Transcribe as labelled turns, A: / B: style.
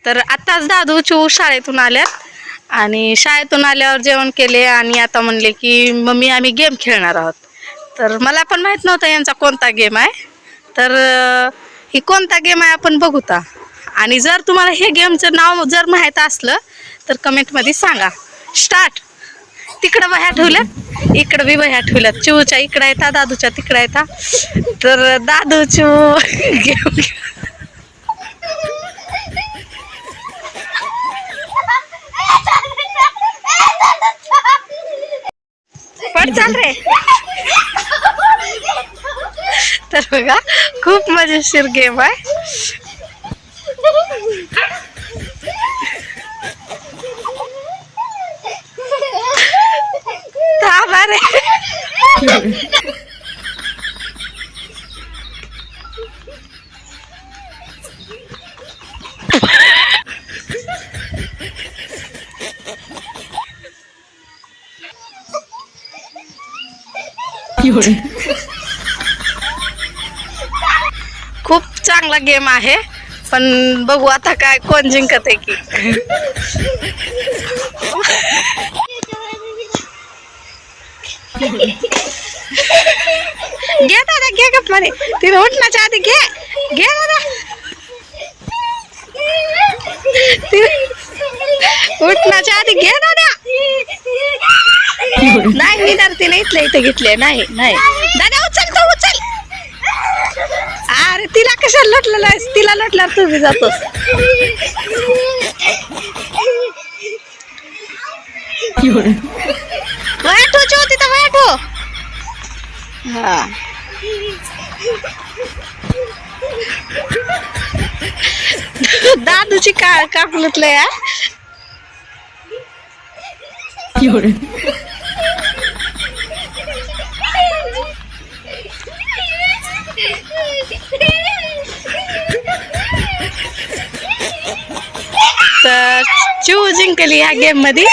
A: तर आताच दादू चिऊ शाळेतून आल्यात आणि शाळेतून आल्यावर जेवण केले आणि आता म्हणले की मम्मी आम्ही गेम खेळणार आहोत. तर मला पण माहीत नव्हतं यांचा कोणता गेम आहे. तर ही कोणता गेम आहे आपण बघूता. आणि जर तुम्हाला हे गेमचं नाव जर माहीत असलं तर कमेंटमध्ये सांगा. स्टार्ट. तिकडं वह्या ठेवल्यात, इकडं बी वह्या ठेवल्यात. चिऊच्या इकडं येतात, दादूच्या तिकडं येतात. तर दादू चिऊ गेम पट चाल रे. तर बघा खूप मजेशीर गेम आहे. थांबा रे. खूप चांगला गेम आहे पण बघू आता काय कोण जिंकत आहे की. घे दादा घे गप मध्ये तिने उठण्याच्या आधी घे घे दादा. उठण्याच्या आधी घे दादा. नाही मी तर तिने इथले इथे घेतले. नाही नाही दादा उचल तो उचल. अरे तिला कशाला लटलेला आहेस. तिला लटल्यावर तू बी जातोस. वयाठो होती तर वयाठो. हा दादूची कापलतलं या. तर चिऊ जिंकली ह्या गेम मध्ये.